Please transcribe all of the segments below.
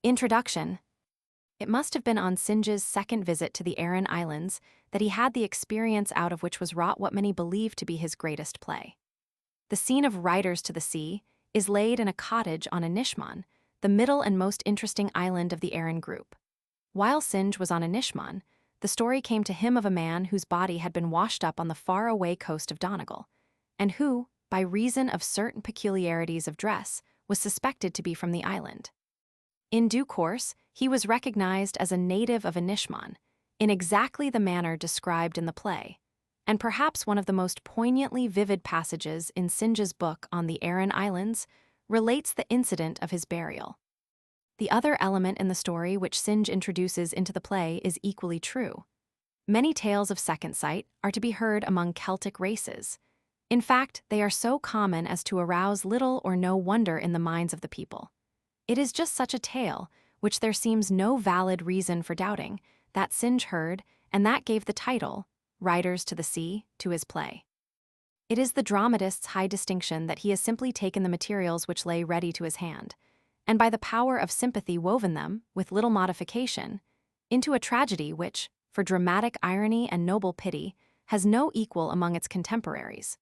Introduction. It must have been on Synge's second visit to the Aran Islands that he had the experience out of which was wrought what many believe to be his greatest play. The scene of Riders to the Sea is laid in a cottage on Inishmaan, the middle and most interesting island of the Aran group. While Synge was on Inishmaan, the story came to him of a man whose body had been washed up on the far-away coast of Donegal, and who, by reason of certain peculiarities of dress, was suspected to be from the island. In due course, he was recognized as a native of Inishmaan, in exactly the manner described in the play, and perhaps one of the most poignantly vivid passages in Synge's book on the Aran Islands relates the incident of his burial. The other element in the story which Synge introduces into the play is equally true. Many tales of second sight are to be heard among Celtic races. In fact, they are so common as to arouse little or no wonder in the minds of the people. It is just such a tale, which there seems no valid reason for doubting, that Synge heard, and that gave the title, Riders to the Sea, to his play. It is the dramatist's high distinction that he has simply taken the materials which lay ready to his hand, and by the power of sympathy woven them, with little modification, into a tragedy which, for dramatic irony and noble pity, has no equal among its contemporaries.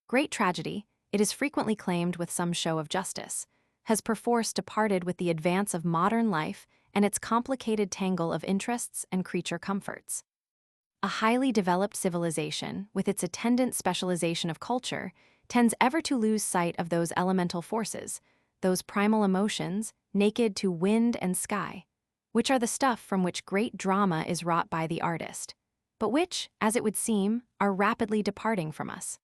Great tragedy, it is frequently claimed with some show of justice, has perforce departed with the advance of modern life and its complicated tangle of interests and creature comforts. A highly developed civilization, with its attendant specialization of culture, tends ever to lose sight of those elemental forces, those primal emotions, naked to wind and sky, which are the stuff from which great drama is wrought by the artist, but which, as it would seem, are rapidly departing from us.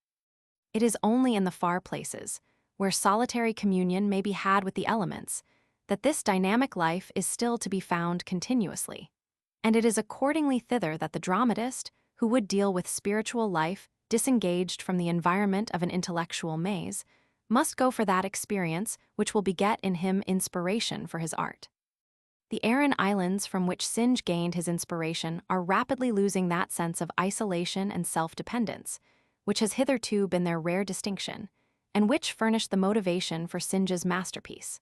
It is only in the far places, where solitary communion may be had with the elements, that this dynamic life is still to be found continuously. And it is accordingly thither that the dramatist, who would deal with spiritual life disengaged from the environment of an intellectual maze, must go for that experience which will beget in him inspiration for his art. The Aran Islands from which Synge gained his inspiration are rapidly losing that sense of isolation and self-dependence, which has hitherto been their rare distinction, and which furnished the motivation for Synge's masterpiece.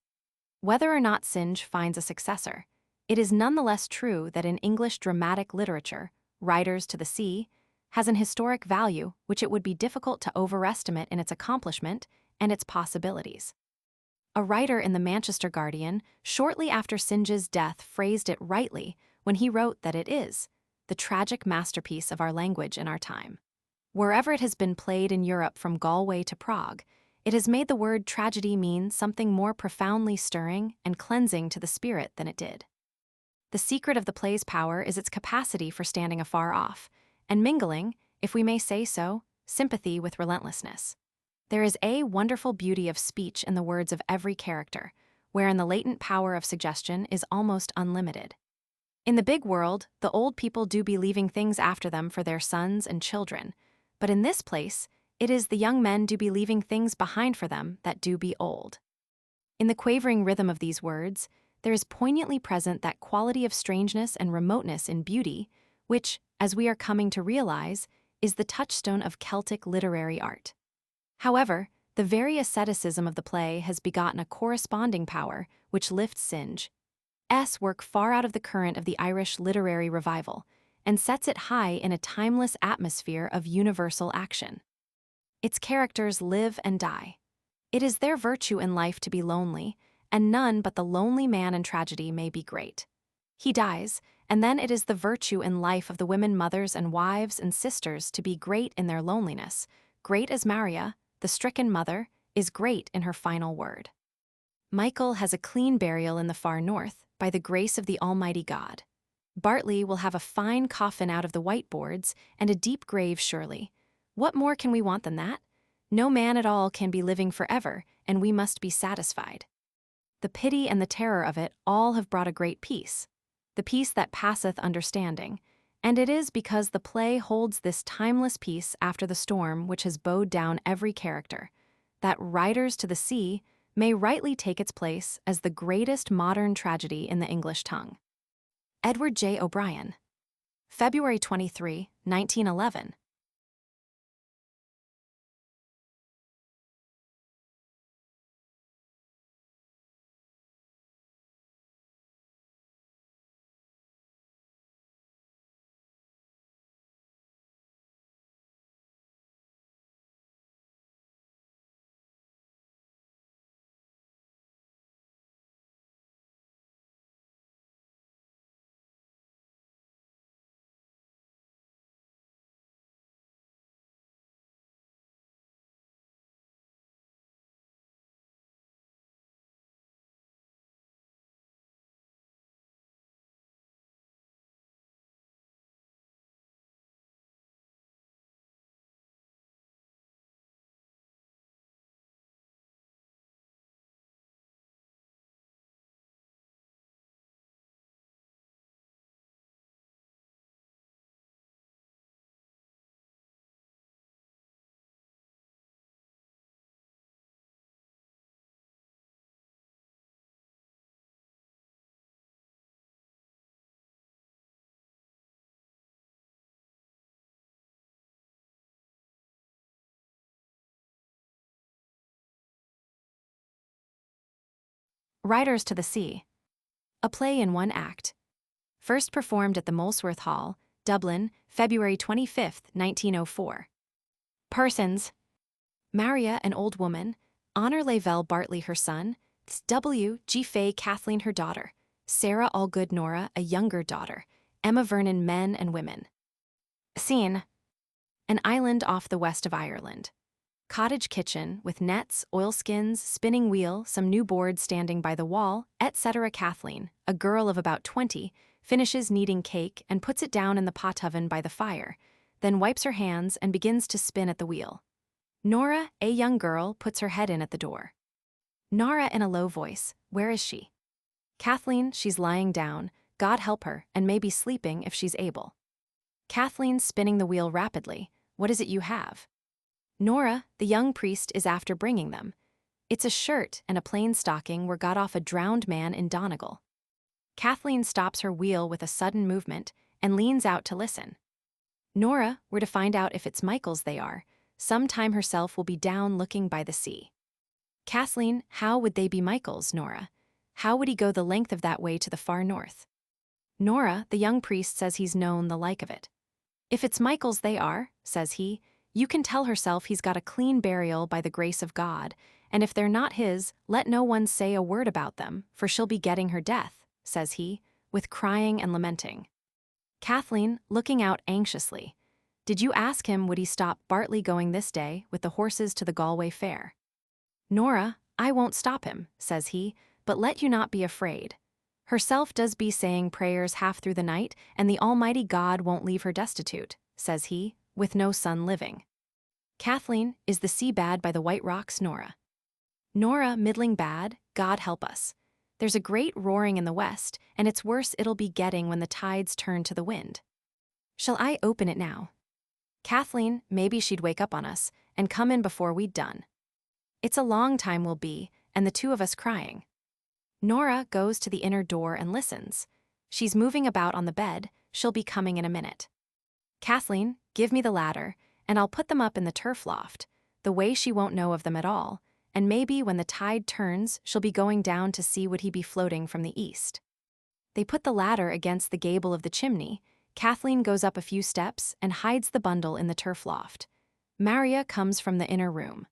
Whether or not Synge finds a successor, it is nonetheless true that in English dramatic literature, Riders to the Sea has an historic value which it would be difficult to overestimate in its accomplishment and its possibilities. A writer in the Manchester Guardian, shortly after Synge's death, phrased it rightly when he wrote that it is the tragic masterpiece of our language in our time. Wherever it has been played in Europe from Galway to Prague, it has made the word tragedy mean something more profoundly stirring and cleansing to the spirit than it did. The secret of the play's power is its capacity for standing afar off, and mingling, if we may say so, sympathy with relentlessness. There is a wonderful beauty of speech in the words of every character, wherein the latent power of suggestion is almost unlimited. In the big world, the old people do be leaving things after them for their sons and children, but in this place, it is the young men do be leaving things behind for them that do be old. In the quavering rhythm of these words, there is poignantly present that quality of strangeness and remoteness in beauty, which, as we are coming to realize, is the touchstone of Celtic literary art. However, the very asceticism of the play has begotten a corresponding power which lifts Synge's work far out of the current of the Irish literary revival and sets it high in a timeless atmosphere of universal action. Its characters live and die. It is their virtue in life to be lonely, and none but the lonely man in tragedy may be great. He dies, and then it is the virtue in life of the women mothers and wives and sisters to be great in their loneliness, great as Maurya, the stricken mother, is great in her final word. Michael has a clean burial in the far north, by the grace of the Almighty God. Bartley will have a fine coffin out of the whiteboards, and a deep grave surely. What more can we want than that? No man at all can be living forever, and we must be satisfied. The pity and the terror of it all have brought a great peace, the peace that passeth understanding, and it is because the play holds this timeless peace after the storm which has bowed down every character, that Riders to the Sea may rightly take its place as the greatest modern tragedy in the English tongue. Edward J. O'Brien. February 23, 1911. Riders to the Sea. A play in one act. First performed at the Molesworth Hall, Dublin, February 25, 1904. Persons: Maurya, an old woman; Honor Lavelle Bartley, her son; W. G. Fay Kathleen, her daughter; Sarah Allgood Nora, a younger daughter; Emma Vernon, men and women. Scene: an island off the west of Ireland. Cottage kitchen, with nets, oilskins, spinning wheel, some new boards standing by the wall, etc. Kathleen, a girl of about 20, finishes kneading cake and puts it down in the pot oven by the fire, then wipes her hands and begins to spin at the wheel. Nora, a young girl, puts her head in at the door. Nora, in a low voice: "Where is she?" Kathleen: "She's lying down, God help her, and may be sleeping if she's able." Kathleen, spinning the wheel rapidly: "What is it you have?" Nora: "The young priest is after bringing them. It's a shirt and a plain stocking were got off a drowned man in Donegal." Kathleen stops her wheel with a sudden movement and leans out to listen. Nora: "We're to find out if it's Michael's they are. Some time herself will be down looking by the sea." Kathleen: "How would they be Michael's, Nora? How would he go the length of that way to the far north?" Nora: "The young priest says he's known the like of it. If it's Michael's they are, says he, you can tell herself he's got a clean burial by the grace of God, and if they're not his, let no one say a word about them, for she'll be getting her death, says he, with crying and lamenting." Kathleen, looking out anxiously: "Did you ask him would he stop Bartley going this day with the horses to the Galway fair?" Nora: "I won't stop him, says he, but let you not be afraid. Herself does be saying prayers half through the night, and the Almighty God won't leave her destitute, says he, with no son living." Kathleen: "Is the sea bad by the White Rocks, Nora?" Nora: "Middling bad, God help us. There's a great roaring in the west, and it's worse it'll be getting when the tides turn to the wind." "Shall I open it now?" Kathleen: "Maybe she'd wake up on us, and come in before we'd done. It's a long time we'll be, and the two of us crying." Nora goes to the inner door and listens. She's moving about on the bed, she'll be coming in a minute. Kathleen: "Give me the ladder, and I'll put them up in the turf loft, the way she won't know of them at all, and maybe when the tide turns she'll be going down to see would he be floating from the east." They put the ladder against the gable of the chimney. Kathleen goes up a few steps and hides the bundle in the turf loft. Maurya comes from the inner room.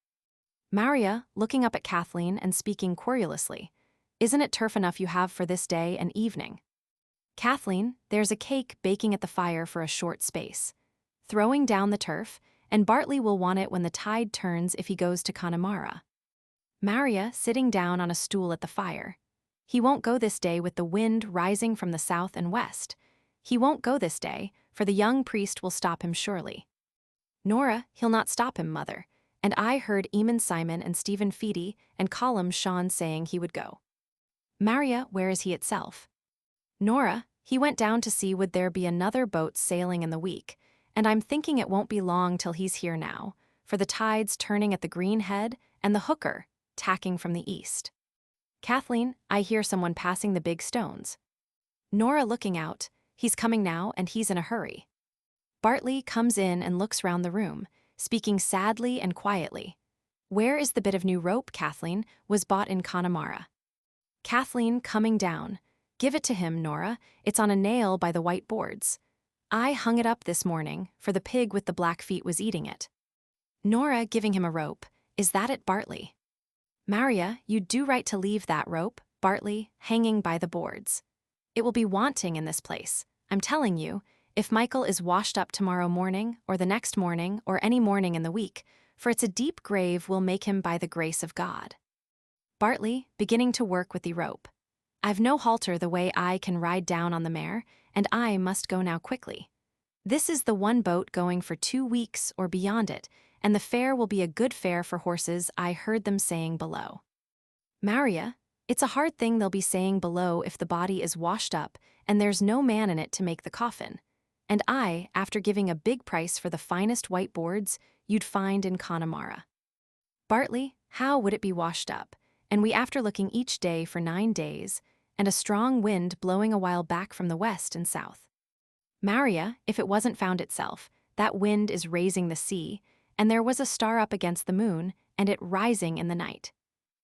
Maurya, looking up at Kathleen and speaking querulously: "Isn't it turf enough you have for this day and evening?" Kathleen: "There's a cake baking at the fire for a short space. Throwing down the turf, and Bartley will want it when the tide turns if he goes to Connemara." Maurya, sitting down on a stool at the fire: "He won't go this day with the wind rising from the south and west. He won't go this day, for the young priest will stop him surely." Nora: "He'll not stop him, mother, and I heard Eamon Simon and Stephen Feedy and Colum Sean saying he would go." Maurya: "Where is he itself?" Nora: "He went down to see would there be another boat sailing in the week, and I'm thinking it won't be long till he's here now, for the tide's turning at the Green Head and the Hooker, tacking from the east." Kathleen: "I hear someone passing the big stones." Nora, looking out: "He's coming now, and he's in a hurry." Bartley comes in and looks round the room, speaking sadly and quietly. "Where is the bit of new rope, Kathleen, was bought in Connemara?" Kathleen, coming down: "Give it to him, Nora, it's on a nail by the white boards. I hung it up this morning, for the pig with the black feet was eating it." Nora, giving him a rope: "Is that it, Bartley?" Maurya: "You'd do right to leave that rope, Bartley, hanging by the boards. It will be wanting in this place, I'm telling you, if Michael is washed up tomorrow morning, or the next morning, or any morning in the week, for it's a deep grave will make him by the grace of God." Bartley, beginning to work with the rope: "I've no halter the way I can ride down on the mare, and I must go now quickly. This is the one boat going for 2 weeks or beyond it, and the fare will be a good fare for horses, I heard them saying below." Maurya: "It's a hard thing they'll be saying below if the body is washed up and there's no man in it to make the coffin. And I, after giving a big price for the finest white boards you'd find in Connemara." Bartley: "How would it be washed up, and we after looking each day for 9 days, and a strong wind blowing a while back from the west and south?" Maurya: "If it wasn't found itself, that wind is raising the sea, and there was a star up against the moon, and it rising in the night.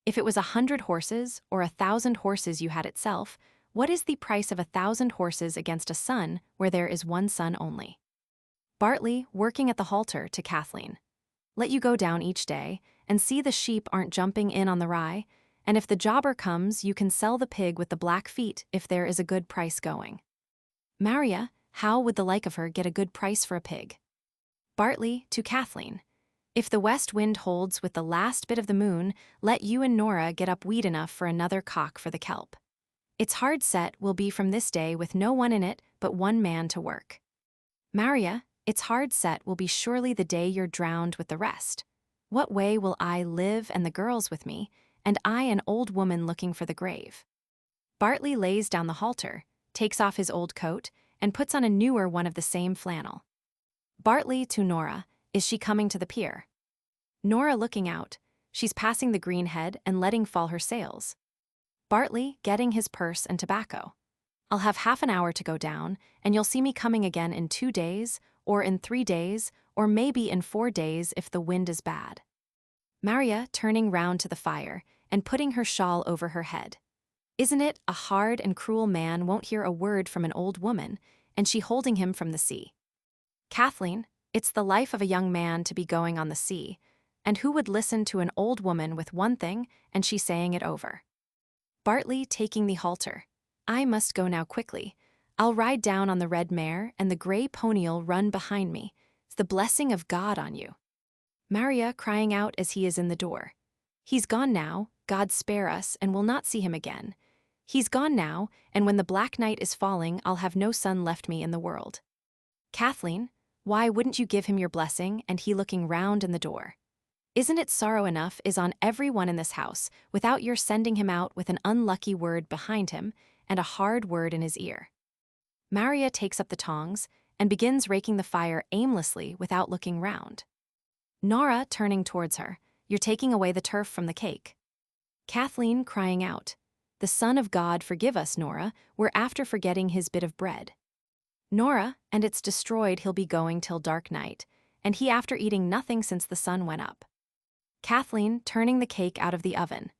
If it was 100 horses or 1,000 horses you had itself, what is the price of 1,000 horses against a son where there is one son only? Bartley, working at the halter, to Kathleen. Let you go down each day, and see the sheep aren't jumping in on the rye, and if the jobber comes, you can sell the pig with the black feet if there is a good price going. Maurya, how would the like of her get a good price for a pig? Bartley, to Kathleen. If the west wind holds with the last bit of the moon, let you and Nora get up weed enough for another cock for the kelp. Its hard set will be from this day with no one in it but one man to work. Maurya, its hard set will be surely the day you're drowned with the rest. What way will I live and the girls with me, and I an old woman looking for the grave? Bartley lays down the halter, takes off his old coat, and puts on a newer one of the same flannel. Bartley, to Nora, is she coming to the pier? Nora, looking out, she's passing the green head and letting fall her sails. Bartley, getting his purse and tobacco. I'll have half an hour to go down, and you'll see me coming again in 2 days, or in 3 days, or maybe in 4 days if the wind is bad. Maurya, turning round to the fire and putting her shawl over her head. Isn't it a hard and cruel man won't hear a word from an old woman, and she holding him from the sea? Kathleen, it's the life of a young man to be going on the sea, and who would listen to an old woman with one thing and she saying it over? Bartley, taking the halter. I must go now quickly. I'll ride down on the red mare, and the grey pony'll run behind me. It's the blessing of God on you. Maurya, crying out as he is in the door. He's gone now, God spare us, and we'll not see him again. He's gone now, and when the black night is falling, I'll have no son left me in the world. Kathleen, why wouldn't you give him your blessing, and he looking round in the door? Isn't it sorrow enough is on every one in this house, without your sending him out with an unlucky word behind him, and a hard word in his ear? Maurya takes up the tongs, and begins raking the fire aimlessly without looking round. Nora, turning towards her, you're taking away the turf from the cake. Kathleen, crying out, the Son of God forgive us, Nora, we're after forgetting his bit of bread. Nora, and it's destroyed he'll be going till dark night, and he after eating nothing since the sun went up. Kathleen, turning the cake out of the oven.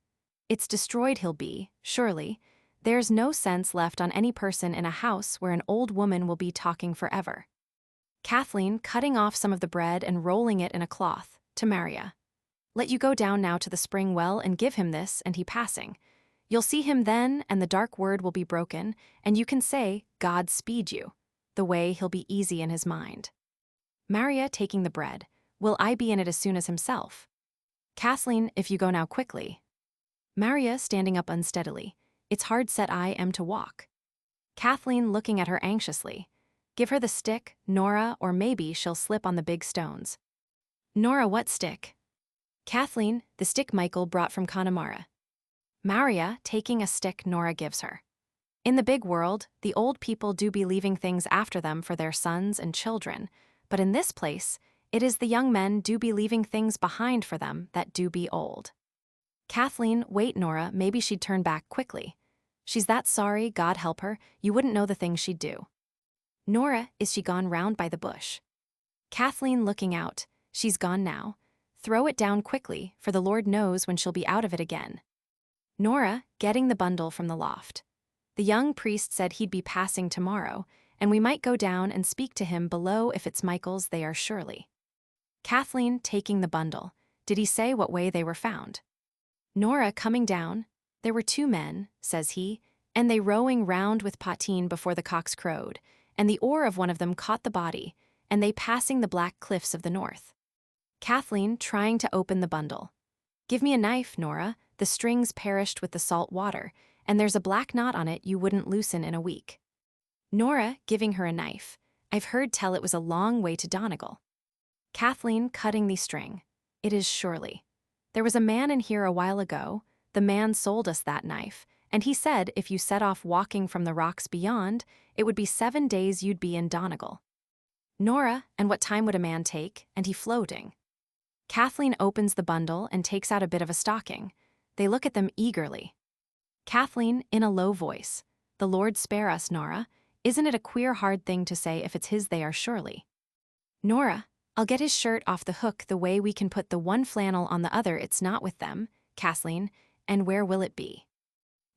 It's destroyed he'll be, surely. There's no sense left on any person in a house where an old woman will be talking forever. Kathleen, cutting off some of the bread and rolling it in a cloth, to Maurya. Let you go down now to the spring well and give him this, and he passing. You'll see him then, and the dark word will be broken, and you can say, God speed you. The way he'll be easy in his mind. Maurya, taking the bread. Will I be in it as soon as himself? Kathleen, if you go now quickly. Maurya, standing up unsteadily. It's hard set I am to walk. Kathleen, looking at her anxiously. Give her the stick, Nora, or maybe she'll slip on the big stones. Nora, what stick? Kathleen, the stick Michael brought from Connemara. Maurya, taking a stick Nora gives her. In the big world, the old people do be leaving things after them for their sons and children, but in this place, it is the young men do be leaving things behind for them that do be old. Kathleen, wait Nora, maybe she'd turn back quickly. She's that sorry, God help her, you wouldn't know the things she'd do. Nora, is she gone round by the bush? Kathleen, looking out, she's gone now. Throw it down quickly, for the Lord knows when she'll be out of it again. Nora, getting the bundle from the loft. The young priest said he'd be passing tomorrow, and we might go down and speak to him below if it's Michael's they are surely. Kathleen, taking the bundle. Did he say what way they were found? Nora, coming down. There were 2 men, says he, and they rowing round with poteen before the cocks crowed, and the oar of one of them caught the body, and they passing the black cliffs of the north. Kathleen, trying to open the bundle. Give me a knife, Nora, the strings perished with the salt water, and there's a black knot on it you wouldn't loosen in a week. Nora, giving her a knife. I've heard tell it was a long way to Donegal. Kathleen, cutting the string. It is surely. There was a man in here a while ago, the man sold us that knife, and he said if you set off walking from the rocks beyond, it would be 7 days you'd be in Donegal. Nora, and what time would a man take, and he floating? Kathleen opens the bundle and takes out a bit of a stocking. They look at them eagerly. Kathleen, in a low voice. The Lord spare us, Nora. Isn't it a queer hard thing to say if it's his they are surely? Nora, I'll get his shirt off the hook the way we can put the one flannel on the other it's not with them, Kathleen, and where will it be?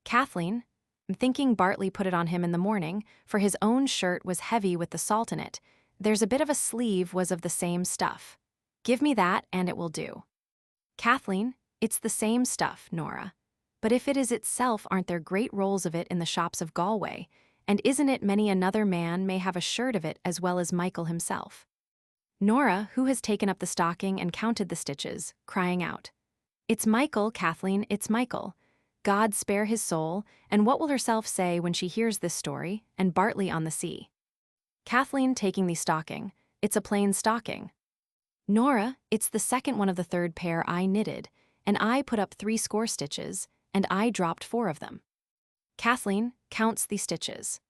Kathleen, I'm thinking Bartley put it on him in the morning, for his own shirt was heavy with the salt in it. There's a bit of a sleeve was of the same stuff. Give me that and it will do. Kathleen, it's the same stuff, Nora. But if it is itself, aren't there great rolls of it in the shops of Galway, and isn't it many another man may have a shirt of it as well as Michael himself? Nora, who has taken up the stocking and counted the stitches, crying out, "It's Michael, Kathleen, it's Michael. God spare his soul, and what will herself say when she hears this story, and Bartley on the sea?" Kathleen taking the stocking, "It's a plain stocking." Nora, "It's the second one of the third pair I knitted, and I put up 60 stitches, and I dropped 4 of them." Kathleen counts the stitches.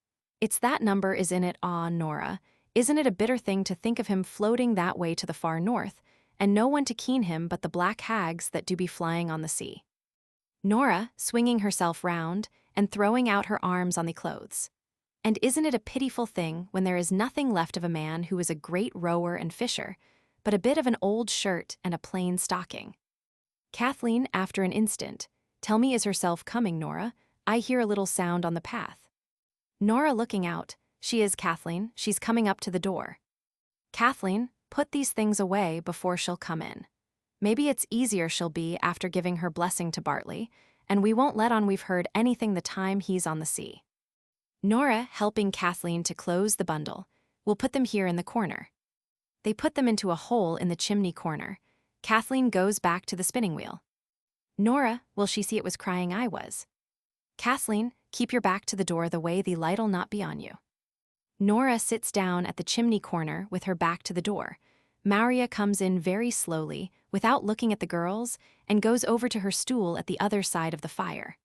"It's that number is in it, ah, Nora. Isn't it a bitter thing to think of him floating that way to the far north, and no one to keen him but the black hags that do be flying on the sea?" Nora, swinging herself round, and throwing out her arms on the clothes. "And isn't it a pitiful thing when there is nothing left of a man who is a great rower and fisher, but a bit of an old shirt and a plain stocking?" Kathleen, after an instant, "Tell me, is herself coming, Nora? I hear a little sound on the path." Nora looking out, "She is, Kathleen, she's coming up to the door." Kathleen, "Put these things away before she'll come in. Maybe it's easier she'll be after giving her blessing to Bartley, and we won't let on we've heard anything the time he's on the sea." Nora, helping Kathleen to close the bundle, "We'll put them here in the corner." They put them into a hole in the chimney corner. Kathleen goes back to the spinning wheel. Nora, will she see it was crying I was? Kathleen, "Keep your back to the door the way the light'll not be on you." Nora sits down at the chimney corner with her back to the door. Maurya comes in very slowly, without looking at the girls, and goes over to her stool at the other side of the fire.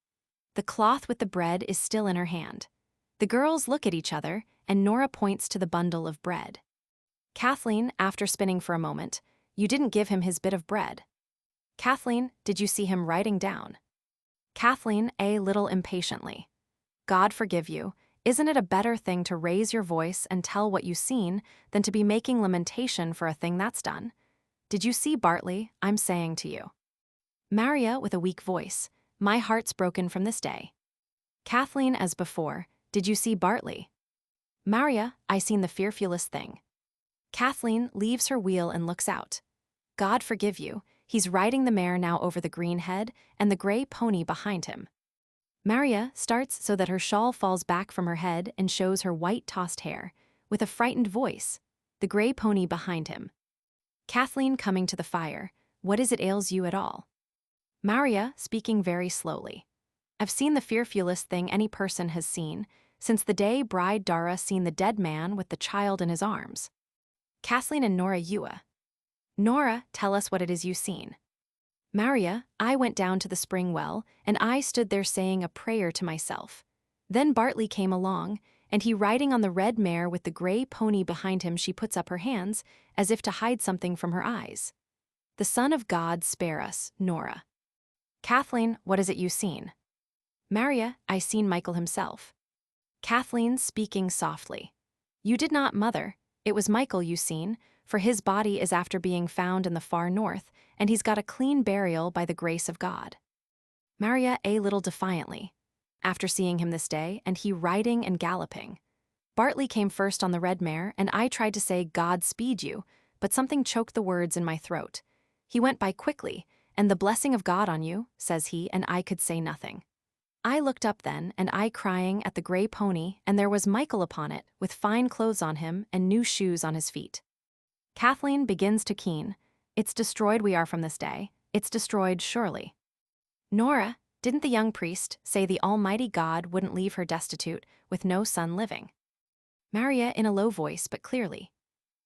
The cloth with the bread is still in her hand. The girls look at each other, and Nora points to the bundle of bread. Kathleen, after spinning for a moment, "You didn't give him his bit of bread." Kathleen, "Did you see him writing down?" Kathleen, a little impatiently, "God forgive you. Isn't it a better thing to raise your voice and tell what you seen than to be making lamentation for a thing that's done? Did you see Bartley, I'm saying to you?" Maurya, with a weak voice, "My heart's broken from this day." Kathleen, as before, "Did you see Bartley?" Maurya, "I seen the fearfulest thing." Kathleen leaves her wheel and looks out. "God forgive you, he's riding the mare now over the green head, and the grey pony behind him." Maurya starts so that her shawl falls back from her head and shows her white tossed hair, with a frightened voice, "The grey pony behind him." Kathleen coming to the fire, "What is it ails you at all?" Maurya, speaking very slowly, "I've seen the fearfulest thing any person has seen, since the day bride Dara seen the dead man with the child in his arms." Kathleen and Nora Ewa. Nora, "Tell us what it is you seen." Maurya, "I went down to the spring well, and I stood there saying a prayer to myself. Then Bartley came along, and he riding on the red mare with the grey pony behind him. She puts up her hands, as if to hide something from her eyes. The Son of God spare us, Nora." Kathleen, "What is it you seen?" Maurya, "I seen Michael himself." Kathleen, speaking softly, "You did not, mother. It was Michael you seen, for his body is after being found in the far north, and he's got a clean burial by the grace of God." Maurya, a little defiantly, "After seeing him this day, and he riding and galloping. Bartley came first on the red mare, and I tried to say God speed you, but something choked the words in my throat. He went by quickly, and the blessing of God on you, says he, and I could say nothing. I looked up then, and I crying at the grey pony, and there was Michael upon it, with fine clothes on him and new shoes on his feet." Kathleen begins to keen, "It's destroyed we are from this day. It's destroyed surely." Nora, "Didn't the young priest say the Almighty God wouldn't leave her destitute, with no son living?" Maurya, in a low voice but clearly,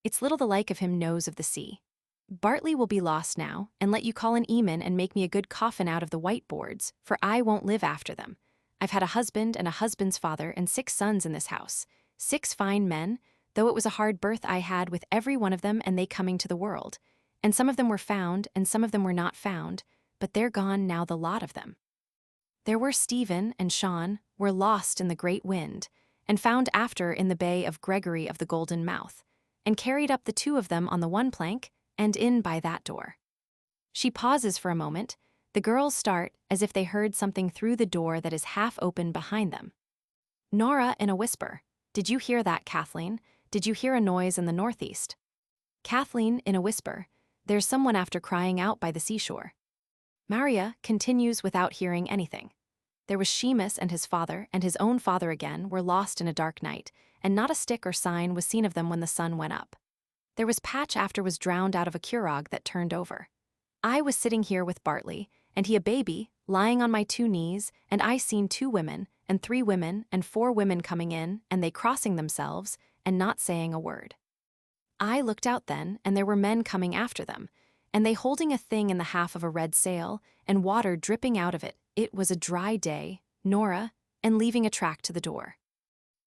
"It's little the like of him knows of the sea. Bartley will be lost now, and let you call an eamon and make me a good coffin out of the white boards, for I won't live after them. I've had a husband and a husband's father and 6 sons in this house, 6 fine men, though it was a hard birth I had with every one of them and they coming to the world. And some of them were found, and some of them were not found, but they're gone now the lot of them. There were Stephen and Sean were lost in the great wind, and found after in the bay of Gregory of the Golden Mouth, and carried up the 2 of them on the one plank, and in by that door." She pauses for a moment, The girls start as if they heard something through the door that is half open behind them. Nora, in a whisper, "Did you hear that, Kathleen? Did you hear a noise in the northeast?" Kathleen, in a whisper, "There's someone after crying out by the seashore." Maurya continues without hearing anything. There was Seamus and his own father again were lost in a dark night, and not a stick or sign was seen of them when the sun went up. There was Patch after was drowned out of a curragh that turned over. I was sitting here with Bartley, and he a baby, lying on my 2 knees, and I seen 2 women, and 3 women, and 4 women coming in, and they crossing themselves, and not saying a word. I looked out then, and there were men coming after them, and they holding a thing in the half of a red sail, and water dripping out of it. It was a dry day, Nora, and leaving a track to the door.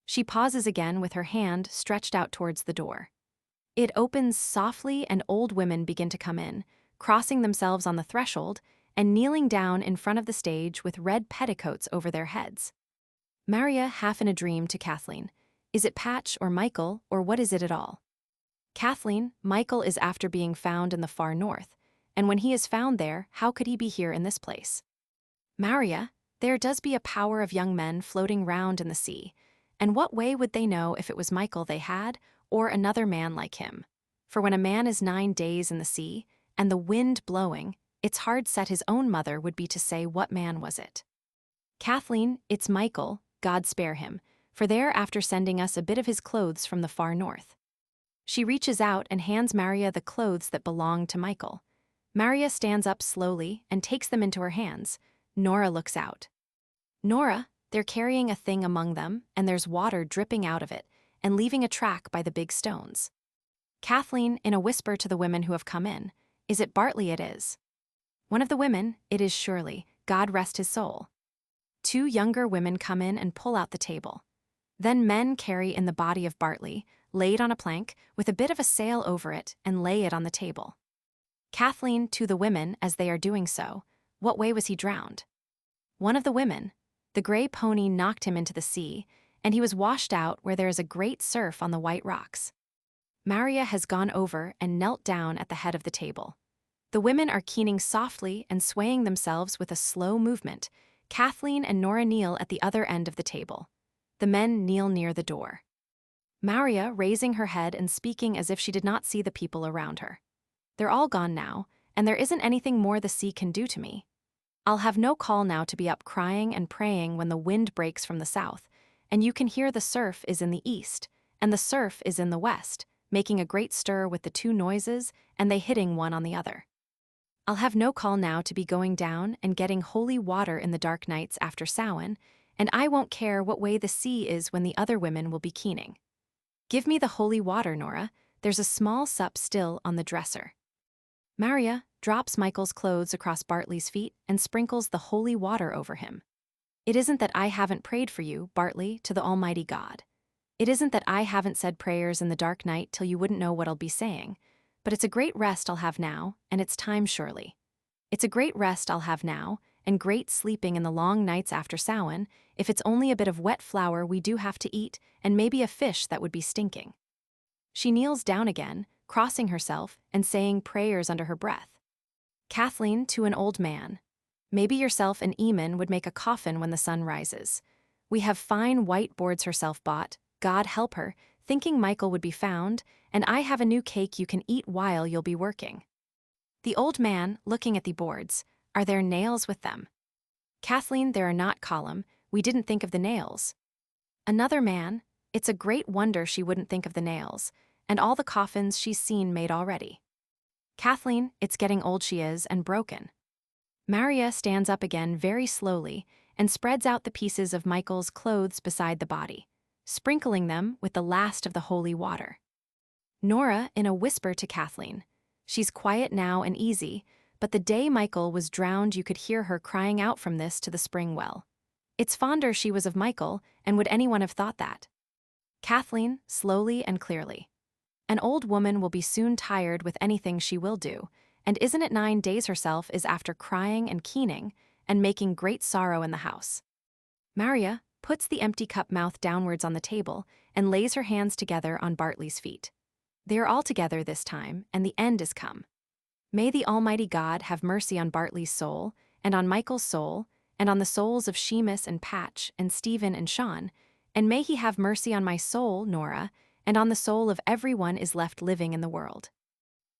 She pauses again with her hand stretched out towards the door. It opens softly and old women begin to come in, crossing themselves on the threshold and kneeling down in front of the stage with red petticoats over their heads. Maurya, half in a dream, to Kathleen, "Is it Patch or Michael, or what is it at all?" Kathleen, "Michael is after being found in the far north, and when he is found there, how could he be here in this place?" Maurya, "There does be a power of young men floating round in the sea, and what way would they know if it was Michael they had, or another man like him? For when a man is 9 days in the sea, and the wind blowing, it's hard set his own mother would be to say what man was it." Kathleen, "It's Michael, God spare him, for they're after sending us a bit of his clothes from the far north." She reaches out and hands Maurya the clothes that belong to Michael. Maurya stands up slowly and takes them into her hands. Nora looks out. "Nora, they're carrying a thing among them, and there's water dripping out of it, and leaving a track by the big stones." Kathleen, in a whisper to the women who have come in, "Is it Bartley it is?" One of the women, "It is surely, God rest his soul." 2 younger women come in and pull out the table. Then men carry in the body of Bartley, laid on a plank, with a bit of a sail over it, and lay it on the table. Kathleen, to the women, as they are doing so, "What way was he drowned?" One of the women, "The gray pony knocked him into the sea, and he was washed out where there is a great surf on the white rocks." Maurya has gone over and knelt down at the head of the table. The women are keening softly and swaying themselves with a slow movement. Kathleen and Nora kneel at the other end of the table. The men kneel near the door. Maurya, raising her head and speaking as if she did not see the people around her. "They're all gone now, and there isn't anything more the sea can do to me. I'll have no call now to be up crying and praying when the wind breaks from the south, and you can hear the surf is in the east, and the surf is in the west, making a great stir with the 2 noises, and they hitting one on the other. I'll have no call now to be going down and getting holy water in the dark nights after Samhain, and I won't care what way the sea is when the other women will be keening. Give me the holy water, Nora. There's a small sup still on the dresser." Maurya drops Michael's clothes across Bartley's feet and sprinkles the holy water over him. "It isn't that I haven't prayed for you, Bartley, to the Almighty God. It isn't that I haven't said prayers in the dark night till you wouldn't know what I'll be saying, but it's a great rest I'll have now, and it's time surely. It's a great rest I'll have now, and great sleeping in the long nights after Samhain, if it's only a bit of wet flour we do have to eat, and maybe a fish that would be stinking." She kneels down again, crossing herself and saying prayers under her breath. Kathleen, to an old man, "Maybe yourself and Eamon would make a coffin when the sun rises. We have fine white boards herself bought, God help her, thinking Michael would be found, and I have a new cake you can eat while you'll be working." The old man, looking at the boards, "Are there nails with them?" Kathleen, "There are not, Colum. We didn't think of the nails." Another man, "It's a great wonder she wouldn't think of the nails, and all the coffins she's seen made already." Kathleen, "It's getting old she is, and broken." Maurya stands up again very slowly and spreads out the pieces of Michael's clothes beside the body, sprinkling them with the last of the holy water. Nora, in a whisper to Kathleen, "She's quiet now and easy, but the day Michael was drowned you could hear her crying out from this to the spring well. It's fonder she was of Michael, and would anyone have thought that?" Kathleen, slowly and clearly, "An old woman will be soon tired with anything she will do, and isn't it 9 days herself is after crying and keening, and making great sorrow in the house." Maurya puts the empty cup mouth downwards on the table and lays her hands together on Bartley's feet. They are all together this time, and the end is come. May the Almighty God have mercy on Bartley's soul, and on Michael's soul, and on the souls of Seamus and Patch, and Stephen and Sean, and may he have mercy on my soul, Nora, and on the soul of everyone is left living in the world.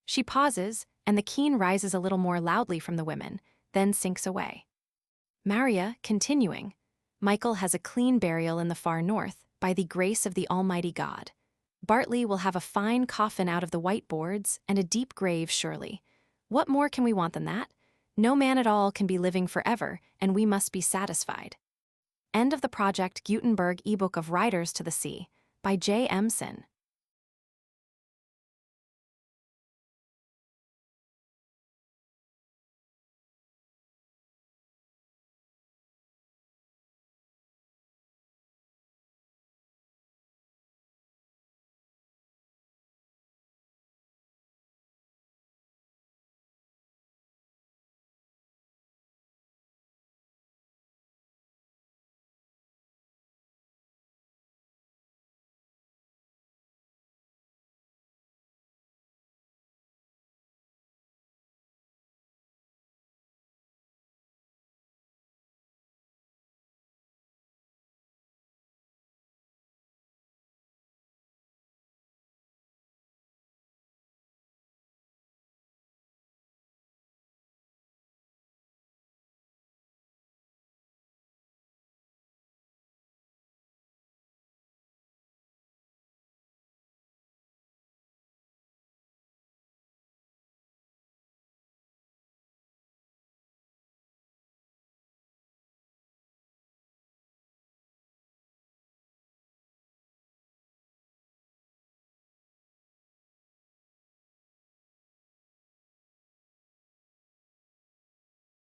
She pauses, and the keen rises a little more loudly from the women, then sinks away. Maurya, continuing, Michael has a clean burial in the far north, by the grace of the Almighty God. Bartley will have a fine coffin out of the white boards, and a deep grave surely. What more can we want than that? No man at all can be living forever, and we must be satisfied. End of the project Gutenberg ebook of Riders to the Sea, by J. M. Synge.